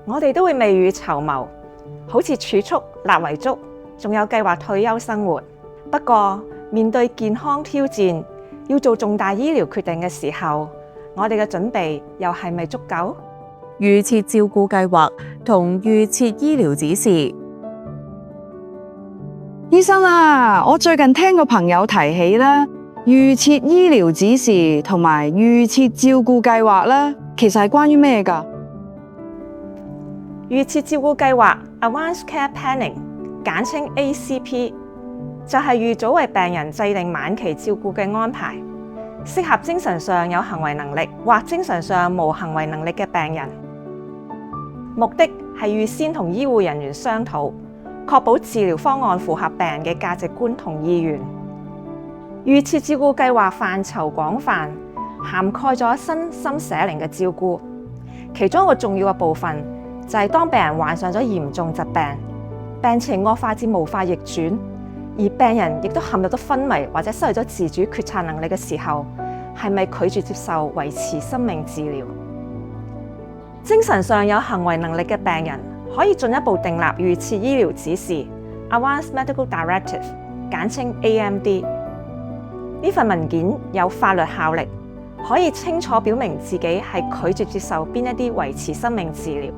我哋都會未雨綢繆，好似儲蓄、立遺囑，仲有計劃退休生活。不過面對健康挑戰，要做重大醫療決定嘅時候，我哋嘅準備又係咪足夠？預設照顧計劃同預設醫療指示。醫生啊，我最近聽個朋友提起啦，預設醫療指示同埋預設照顧計劃啦，其實係關於咩㗎？預設照顧計劃 （Advanced Care Planning） 簡稱 ACP， 就係預早為病人制定晚期照顧嘅安排，適合精神上有行為能力或精神上無行為能力嘅病人。目的係預先同醫護人員商討，確保治療方案符合病人嘅價值觀同意願。預設照顧計劃範疇廣泛，涵蓋咗身心社靈嘅照顧。其中一個重要嘅部分就係當病人患上咗嚴重疾病，病情惡化至無法逆轉，而病人亦都陷入咗昏迷或者失去咗自主決策能力嘅時候，係咪拒絕接受維持生命治療？精神上有行為能力嘅病人可以進一步訂立預設醫療指示 （Advanced Medical Directive）， 簡稱 AMD。呢份文件有法律效力，可以清楚表明自己係拒絕接受邊一啲維持生命治療。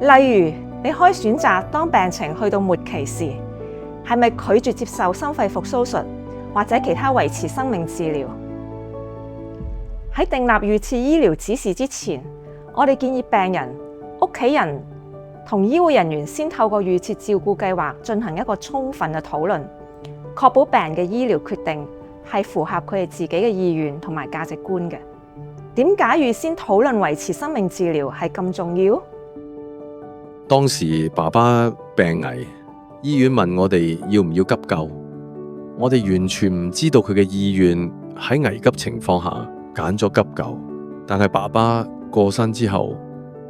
例如，你可以選擇當病情去到末期時，係咪拒絕接受心肺復甦術或者其他維持生命治療？喺訂立預設醫療指示之前，我哋建議病人、屋企人同醫護人員先透過預設照顧計劃進行一個充分嘅討論，確保病人嘅醫療決定係符合佢哋自己嘅意願同埋價值觀嘅。點解預先討論維持生命治療係咁重要？當時爸爸病危，醫院問我哋要唔要急救，我哋完全唔知道佢嘅意願，喺危急情況下揀咗急救。但係爸爸過身之後，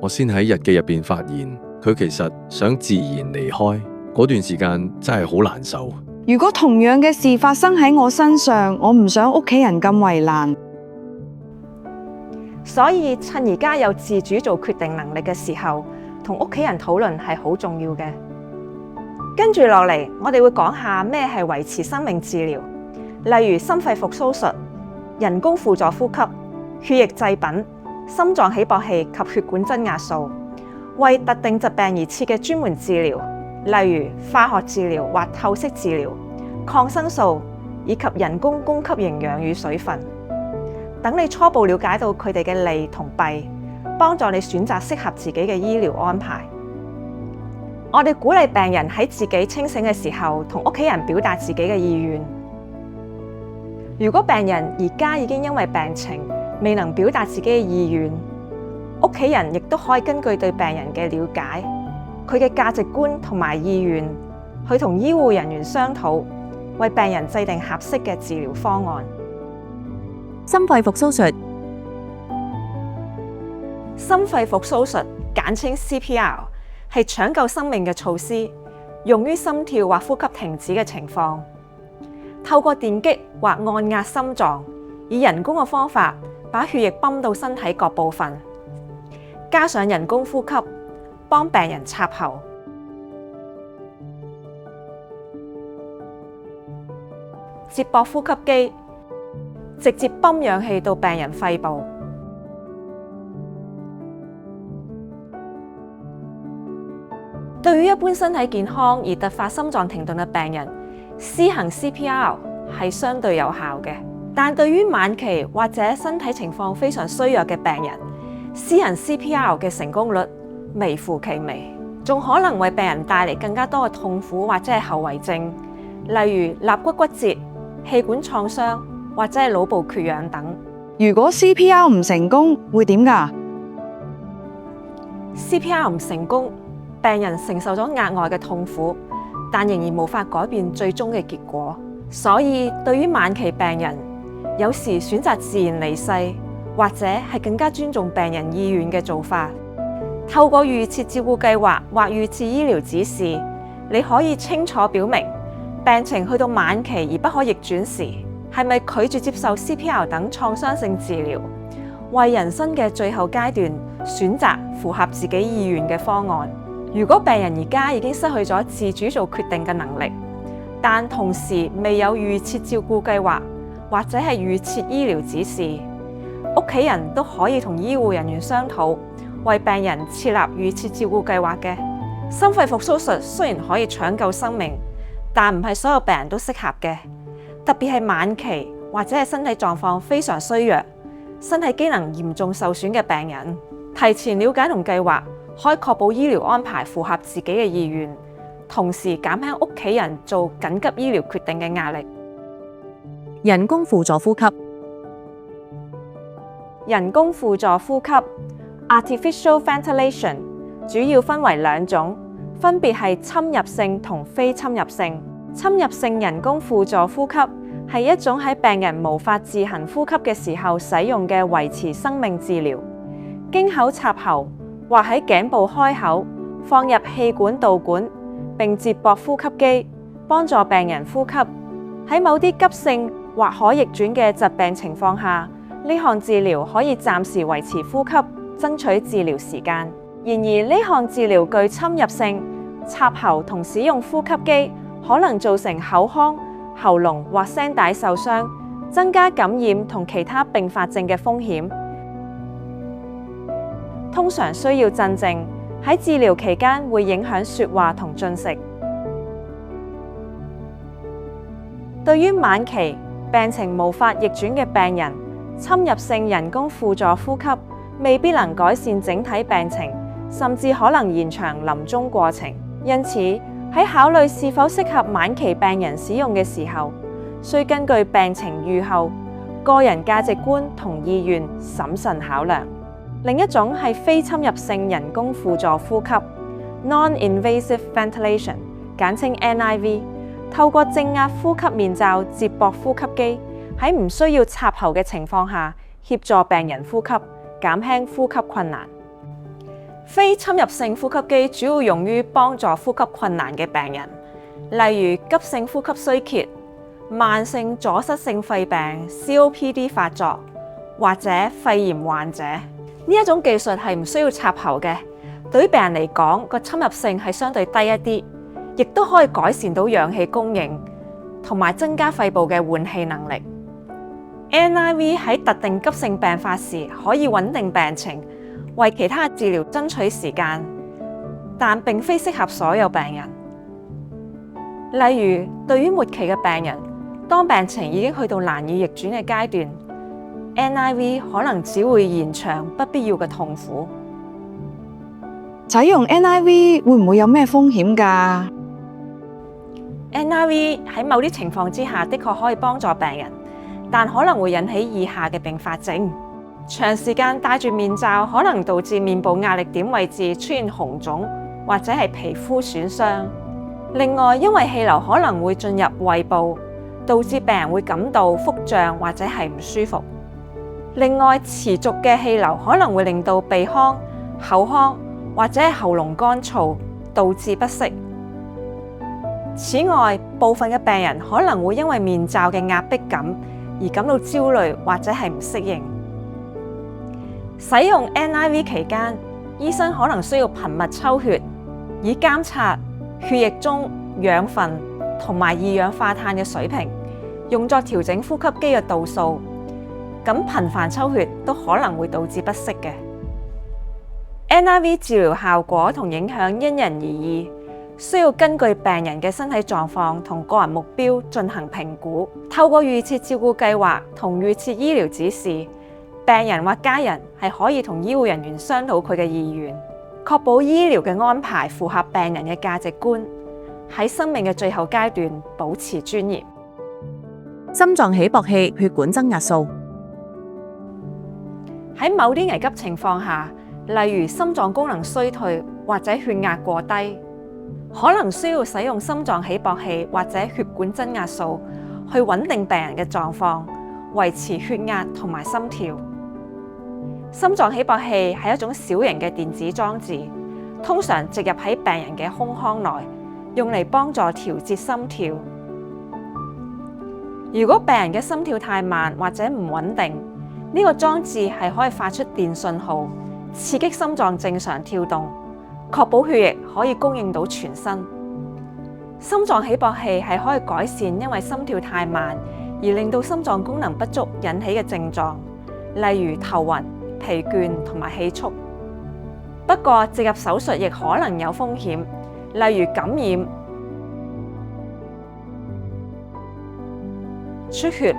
我先喺日記入邊發現佢其實想自然離開。嗰段時間真係好難受。如果同樣嘅事發生喺我身上，我唔想屋企人咁為難。所以趁而家有自主做決定能力嘅時候，同屋企人討論係好重要嘅。跟住落嚟，我哋會講下咩係維持生命治療，例如心肺復甦術、人工輔助呼吸、血液製品、心臟起搏器及血管增壓素，為特定疾病而設嘅專門治療，例如化學治療或透析治療、抗生素以及人工供給營養與水分。等你初步了解到佢哋嘅利同弊，幫助你選擇適合自己嘅醫療安排。我哋鼓勵病人喺自己清醒嘅時候，同屋企人表達自己嘅意願。如果病人而家已經因為病情未能表達自己嘅意願，屋企人亦都可以根據對病人嘅了解，佢嘅價值觀同埋意願，去同醫護人員商討，為病人制定合適嘅治療方案。心肺復甦術。心肺復甦術簡稱 CPR， 係搶救生命嘅措施，用於心跳或呼吸停止嘅情況。透過電擊或按壓心臟，以人工嘅方法把血液泵到身體各部分，加上人工呼吸，幫病人插喉。接駁呼吸機，直接泵氧氣到病人肺部。對於一般身體健康而突發心臟停頓嘅病人，施行 CPR 係相對有效嘅。但對於晚期或者身體情況非常衰弱嘅病人，施行 CPR 嘅成功率微乎其微，仲可能為病人帶嚟更加多嘅痛苦或者係後遺症，例如肋骨骨折、氣管創傷或者係腦部缺氧等。如果 CPR 唔成功，會點㗎？CPR 唔成功，病人承受咗額外嘅痛苦，但仍然無法改變最終嘅結果。所以對於晚期病人，有時選擇自然離世，或者係更加尊重病人意願嘅做法。透過預設照顧計劃或預設醫療指示，你可以清楚表明病情去到晚期而不可逆轉時，係咪拒絕接受 CPR 等創傷性治療，為人生嘅最後階段選擇符合自己意願嘅方案。如果病人而家已經失去咗自主做決定嘅能力，但同時未有預設照顧計劃或者係預設醫療指示，屋企人都可以同醫護人員商討，為病人設立預設照顧計劃嘅。心肺復甦術雖然可以搶救生命，但唔係所有病人都適合嘅，特別係晚期或者係身體狀況非常衰弱、身體機能嚴重受損嘅病人。提前了解同計劃，可以確保醫療安排符合自己嘅意願，同時減輕屋企人做緊急醫療決定嘅壓力。人工輔助呼吸。人工輔助呼吸 （Artificial Ventilation） 主要分為兩種，分別係侵入性同非侵入性。侵入性人工輔助呼吸係一種喺病人無法自行呼吸嘅時候使用嘅維持生命治療。經口插喉或喺頸部開口放入氣管導管，並接駁呼吸機，幫助病人呼吸。喺某啲急性或可逆轉嘅疾病情況下，呢項治療可以暫時維持呼吸，爭取治療時間。然而呢項治療具侵入性，插喉同使用呼吸機可能造成口腔、喉嚨或聲帶受傷，增加感染同其他併發症嘅風險。通常需要鎮靜，喺治療期間會影響說話同進食。對於晚期病情無法逆轉嘅病人，侵入性人工輔助呼吸未必能改善整體病情，甚至可能延長臨終過程。因此，喺考慮是否適合晚期病人使用嘅時候，需根據病情預後、個人價值觀同意願審慎考量。另一種係非侵入性人工輔助呼吸 （Non-invasive ventilation）， 簡稱 NIV， 透過正壓呼吸面罩接駁呼吸機，喺唔需要插喉嘅情況下協助病人呼吸，減輕呼吸困難。非侵入性呼吸機主要用於幫助呼吸困難嘅病人，例如急性呼吸衰竭、慢性阻塞性肺病 （COPD） 發作或者肺炎患者。呢一種技術係唔需要插喉嘅，對於病人嚟講，個侵入性係相對低一啲，亦都可以改善到氧氣供應，同埋增加肺部嘅換氣能力。NIV 喺特定急性病發時可以穩定病情，為其他治療爭取時間，但並非適合所有病人。例如，對於末期嘅病人，當病情已經去到難以逆轉嘅階段，NIV 可能只會延長不必要嘅痛苦。使用 NIV 會唔會有咩風險㗎？NIV 喺某啲情況之下的確可以幫助病人，但可能會引起以下嘅併發症。長時間戴住面罩可能導致面部壓力點位置出現紅腫或者係皮膚損傷。另外，因為氣流可能會進入胃部，導致病人會感到腹脹或者係唔舒服。另外，持續嘅氣流可能會令到鼻腔、口腔或者係喉嚨乾燥，導致不適。此外，部分嘅病人可能會因為面罩嘅壓迫感而感到焦慮或者係唔適應。使用 NIV 期間，醫生可能需要頻密抽血，以監察血液中養分同埋二氧化碳嘅水平，用作調整呼吸機嘅度數。咁頻繁抽血都可能會導致不適嘅。NIV 治療效果同影響因人而異，需要根據病人嘅身體狀況同個人目標進行評估。透過預設照顧計劃同預設醫療指示，病人或家人係可以同醫護人員商討佢嘅意願，確保醫療嘅安排符合病人嘅價值觀，喺生命嘅最後階段保持尊嚴。心臟起搏器血管增壓素。喺某啲危急情況下，例如心臟功能衰退或者血壓過低，可能需要使用心臟起搏器或者血管增壓素去穩定病人嘅狀況，維持血壓同埋心跳。心臟起搏器係一種小型嘅電子裝置，通常植入喺病人嘅胸腔內，用嚟幫助調節心跳。如果病人嘅心跳太慢或者唔穩定，呢個裝置係可以發出電信號，刺激心臟正常跳動，確保血液可以供應到全身。心臟起搏器係可以改善因為心跳太慢而令到心臟功能不足引起嘅症狀，例如頭暈、疲倦同埋氣促。不過植入手術亦可能有風險，例如感染、出血、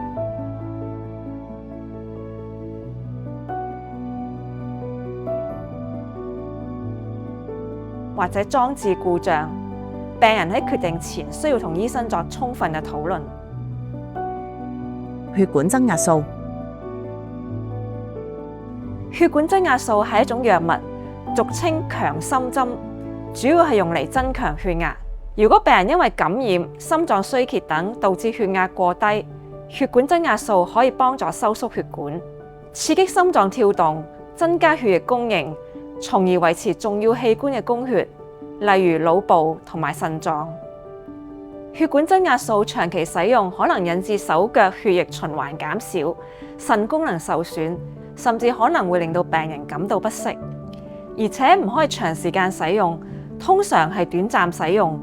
或者裝置故障。病人喺決定前需要同醫生作充分嘅討論。血管增壓素。血管增壓素係一種藥物，俗稱強心針，主要係用嚟增強血壓。如果病人因為感染、心臟衰竭等導致血壓過低，血管增壓素可以幫助收縮血管，刺激心臟跳動，增加血液供應，從而維持重要器官嘅供血，例如腦部同埋腎臟。血管增壓素長期使用可能引致手腳血液循環減少、腎功能受損，甚至可能會令到病人感到不適。而且唔可以長時間使用，通常係短暫使用。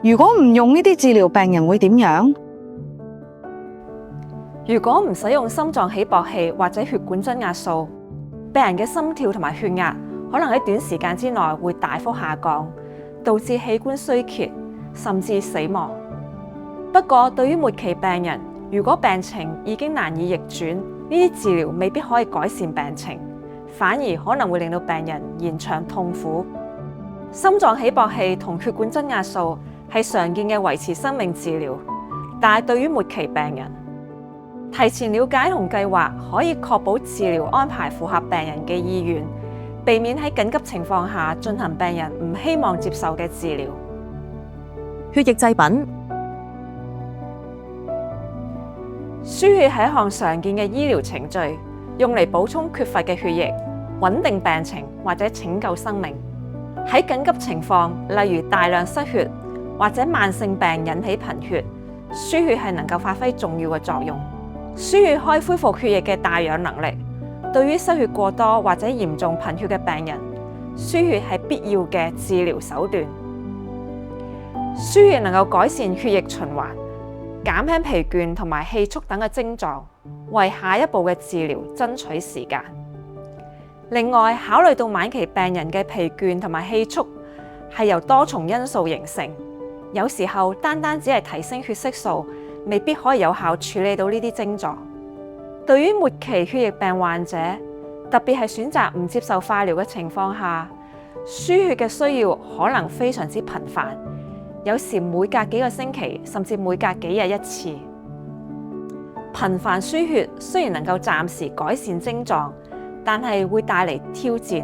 如果唔用呢啲治療，病人會點樣？如果唔使用心臟起搏器或者血管增壓素，病人嘅心跳同埋血壓可能喺短時間之內會大幅下降，導致器官衰竭，甚至死亡。不過，對於末期病人，如果病情已經難以逆轉，呢啲治療未必可以改善病情，反而可能會令到病人延長痛苦。心臟起搏器同血管增壓素係常見嘅維持生命治療，但係對於末期病人，提前了解同計劃可以確保治療安排符合病人嘅意願，避免喺緊急情況下進行病人唔希望接受嘅治療。血液製品。輸血係一項常見嘅醫療程序，用嚟補充缺乏嘅血液，穩定病情或者拯救生命。喺緊急情況，例如大量失血或者慢性病引起貧血，輸血係能夠發揮重要嘅作用。輸血可以恢復血液嘅帶氧能力，對於失血過多或者嚴重貧血嘅病人，輸血係必要嘅治療手段。輸血能夠改善血液循環，減輕疲倦同埋氣促等嘅症狀，為下一步嘅治療爭取時間。另外，考慮到晚期病人嘅疲倦同埋氣促係由多重因素形成，有時候單只係提升血色素，未必可以有效處理到呢啲症狀。對於末期血液病患者，特別係選擇唔接受化療嘅情況下，輸血嘅需要可能非常之頻繁，有時每隔幾個星期，甚至每隔幾日一次。頻繁輸血雖然能夠暫時改善症狀，但係會帶嚟挑戰，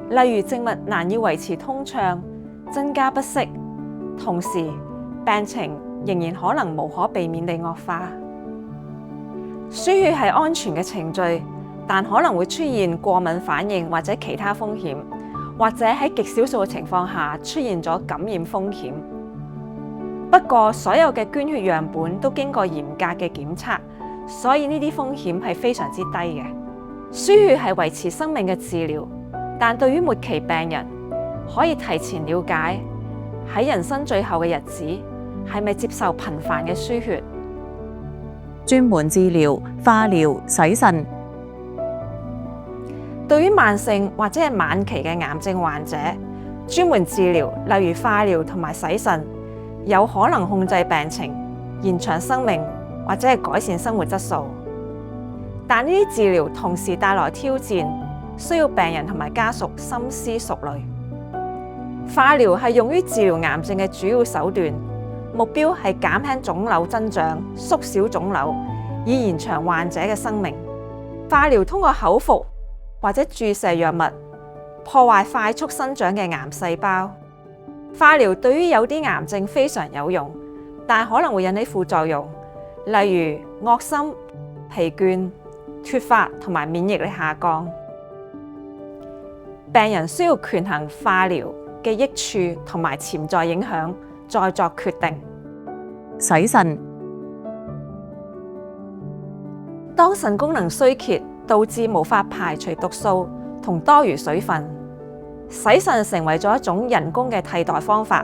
例如靜脈難以維持通暢，增加不適，同時病情仍然可能無可避免地惡化。輸血係安全嘅程序，但可能會出現過敏反應或者其他風險，或者喺極少數嘅情況下出現咗感染風險。不過，所有嘅捐血樣本都經過嚴格嘅檢測，所以呢啲風險係非常之低嘅。輸血係維持生命嘅治療，但對於末期病人，可以提前了解喺人生最後嘅日子係咪接受頻繁嘅輸血。專門治療、化療、洗腎。對於慢性或者係晚期嘅癌症患者，專門治療，例如化療同埋洗腎，有可能控制病情、延長生命或者係改善生活質素。但呢啲治療同時帶來挑戰，需要病人同埋家屬深思熟慮。化療係用於治療癌症嘅主要手段，目標係減輕腫瘤增長、縮小腫瘤，以延長患者嘅生命。化療通過口服或者注射藥物，破壞快速生長嘅癌細胞。化療對於有啲癌症非常有用，但可能會引起副作用，例如噁心、疲倦、脫髮同埋免疫力下降。病人需要權衡化療嘅益處同埋潛在影響，再作決定。洗腎。當腎功能衰竭，導致無法排除毒素同多餘水分，洗腎成為咗一種人工嘅替代方法，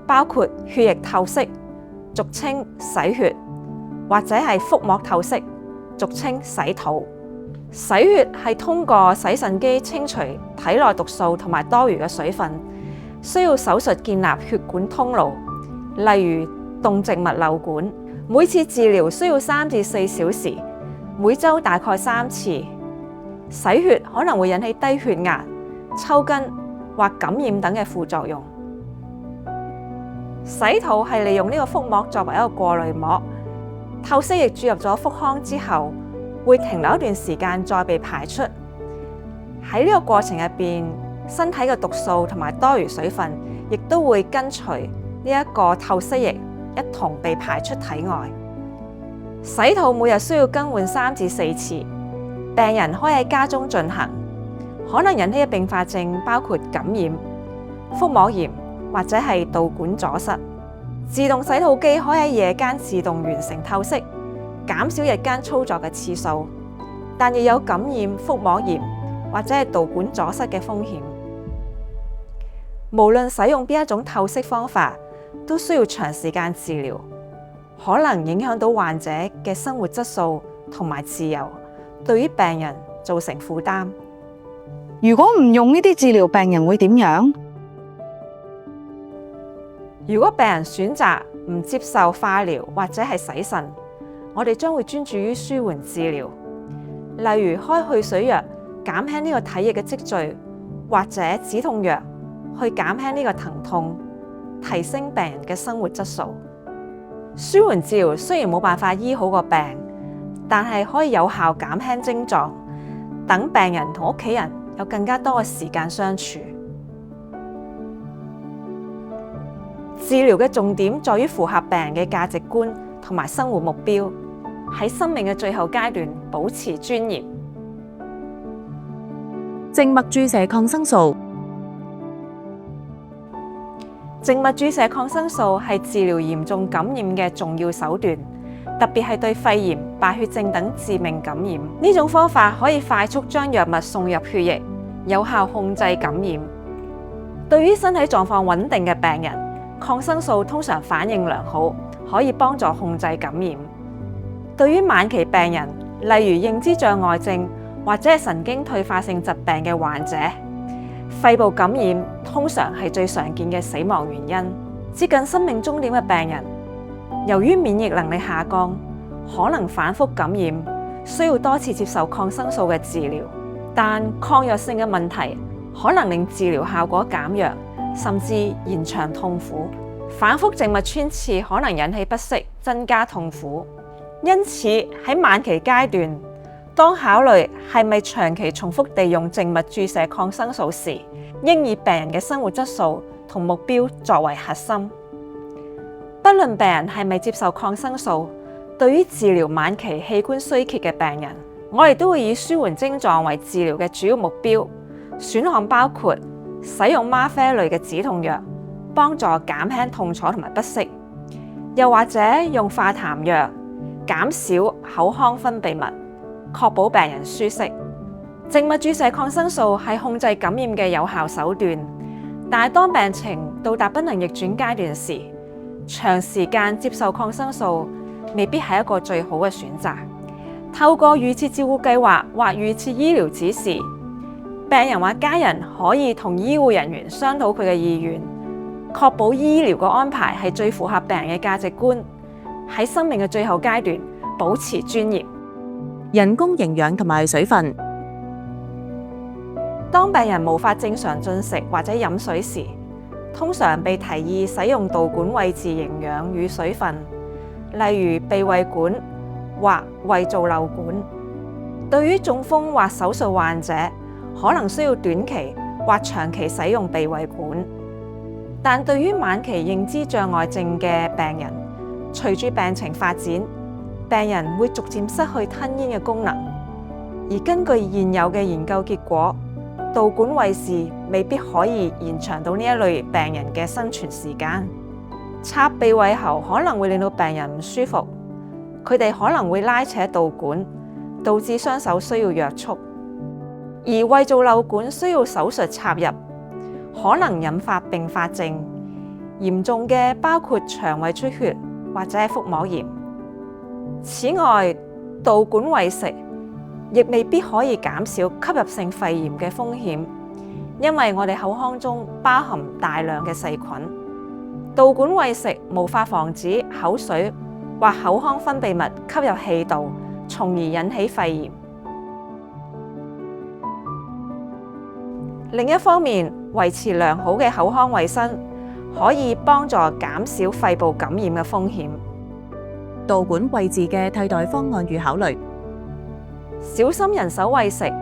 包括血液透析，俗稱洗血，或者係腹膜透析，俗稱洗肚。洗血係通過洗腎機清除體內毒素同埋多餘嘅水分，需要手術建立血管通路，例如動靜脈瘻管。每次治療需要3至4小時，每週大概3次。洗血可能會引起低血壓、抽筋或感染等嘅副作用。洗肚係利用呢個腹膜作為一個過濾膜，透析液注入咗腹腔之後，會停留一段時間再被排出。喺呢個過程入邊，身體嘅毒素同埋多餘水分亦都會跟隨呢一個透析液一同被排出體外。洗肚每日需要更換3至4次，病人可以喺家中進行。可能引起嘅併發症包括感染、腹膜炎或者係導管阻塞。自動洗肚機可以喺夜間自動完成透析，減少日間操作嘅次數，但亦有感染腹膜炎或者係導管阻塞嘅風險。無論使用邊一種透析方法，都需要長時間治療，可能影響到患者嘅生活質素同埋自由，對於病人造成負擔。如果唔用呢啲治療，病人會點樣？如果病人選擇唔接受化療或者係洗腎，我哋將會專注於舒緩治療，例如開去水藥減輕呢個體液嘅積聚，或者止痛藥去減輕呢個疼痛，提升病人嘅生活質素。舒緩治療雖然冇辦法醫好個病，但係可以有效減輕症狀，等病人同屋企人有更加多嘅時間相處。治療嘅重點在於符合病人嘅價值觀同埋生活目標，喺生命嘅最後階段保持尊嚴。靜脈注射抗生素。靜脈注射抗生素係治療嚴重感染嘅重要手段，特別係對肺炎、敗血症等致命感染。呢種方法可以快速將藥物送入血液，有效控制感染。對於身體狀況穩定嘅病人，抗生素通常反應良好，可以幫助控制感染。對於晚期病人，例如認知障礙症或者係神經退化性疾病嘅患者，肺部感染通常係最常見嘅死亡原因。接近生命終點嘅病人，由於免疫能力下降，可能反覆感染，需要多次接受抗生素嘅治療。但抗藥性嘅問題可能令治療效果減弱，甚至延長痛苦。反覆靜脈穿刺可能引起不適，增加痛苦。因此喺晚期階段，當考慮係咪長期重複地用靜脈注射抗生素時，應以病人嘅生活質素同目標作為核心。不論病人係咪接受抗生素，對於治療晚期器官衰竭嘅病人，我哋都會以舒緩症狀為治療嘅主要目標。選項包括使用嗎啡類嘅止痛藥，幫助減輕痛楚同埋不適，又或者用化痰藥，減少口腔分泌物，確保病人舒適。靜脈注射抗生素係控制感染嘅有效手段，但係當病情到達不能逆轉階段時，長時間接受抗生素未必係一個最好嘅選擇。透過預設照顧計劃或預設醫療指示，病人或家人可以同醫護人員商討佢嘅意願，確保醫療嘅安排係最符合病人嘅價值觀，喺生命嘅最後階段保持尊嚴。人工營養同埋水分。當病人無法正常進食或者飲水時，通常被提議使用導管位置營養與水分，例如鼻胃管或胃造瘻管。對於中風或手術患者，可能需要短期或長期使用鼻胃管，但對於晚期認知障礙症嘅病人，隨住病情發展，病人會逐漸失去吞嚥嘅功能。而根據現有嘅研究結果，導管餵飼未必可以延長到呢一類病人嘅生存時間。插鼻胃喉可能會令到病人唔舒服，佢哋可能會拉扯導管，導致雙手需要約束。而胃造瘻管需要手術插入，可能引發併發症，嚴重嘅包括腸胃出血或者腹膜炎。此外，導管餵食亦未必可以減少吸入性肺炎嘅風險，因為我哋口腔中包含大量嘅細菌。導管餵食無法防止口水或口腔分泌物吸入氣道，從而引起肺炎。另一方面，維持良好嘅口腔衛生可以幫助減少肺部感染嘅風險。導管位置嘅替代方案與考慮：小心人手餵食，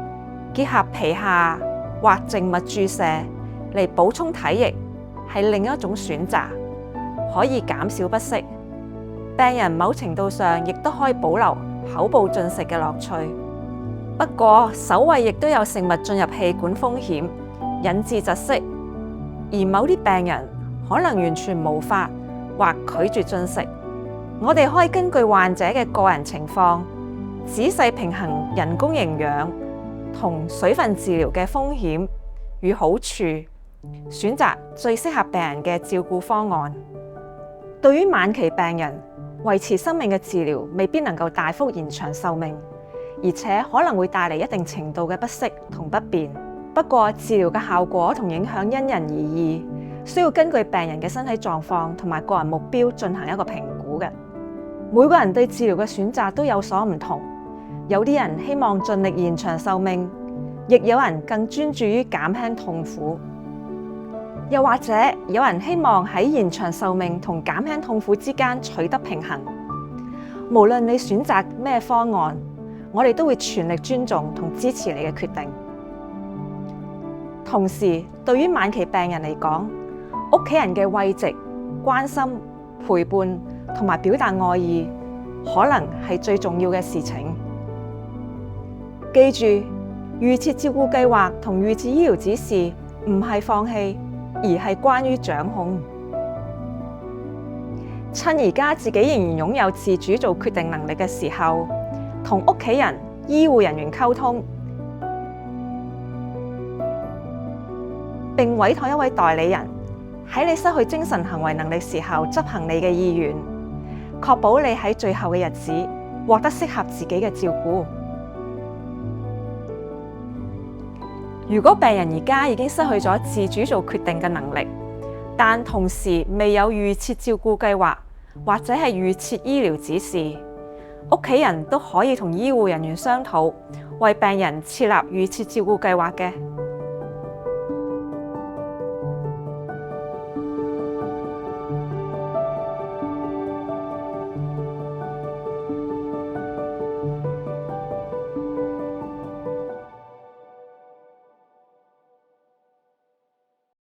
結合皮下或靜脈注射嚟補充體液係另一種選擇，可以減少不適。病人某程度上亦都可以保留口部進食嘅樂趣。不過，手餵亦都有食物進入氣管風險，引致窒息。而某啲病人可能完全無法或拒絕進食。我哋可以根據患者嘅個人情況，仔細平衡人工營養同水分治療嘅風險與好處，選擇最適合病人嘅照顧方案。對於晚期病人，維持生命嘅治療未必能夠大幅延長壽命，而且可能會帶嚟一定程度嘅不適同不便。不過，治療嘅效果同影響因人而異，需要根據病人嘅身體狀況同埋個人目標進行一個評估嘅。每個人對治療嘅選擇都有所唔同，有啲人希望盡力延長壽命，亦有人更專注於減輕痛苦。又或者有人希望喺延長壽命同減輕痛苦之間取得平衡。無論你選擇咩方案，我哋都會全力尊重同支持你嘅決定。同時，對於晚期病人嚟講，屋企人嘅慰藉、關心、陪伴同埋表達愛意，可能係最重要嘅事情。記住，預設照顧計劃同預設醫療指示唔係放棄，而係關於掌控。趁而家自己仍然擁有自主做決定能力嘅時候，同屋企人、醫護人員溝通，並委託一位代理人喺你失去精神行為能力時候執行你嘅意願，確保你喺最後嘅日子獲得適合自己嘅照顧。如果病人而家已經失去咗自主做決定嘅能力，但同時未有預設照顧計劃或者係預設醫療指示，屋企人都可以同醫護人員商討，為病人設立預設照顧計劃嘅。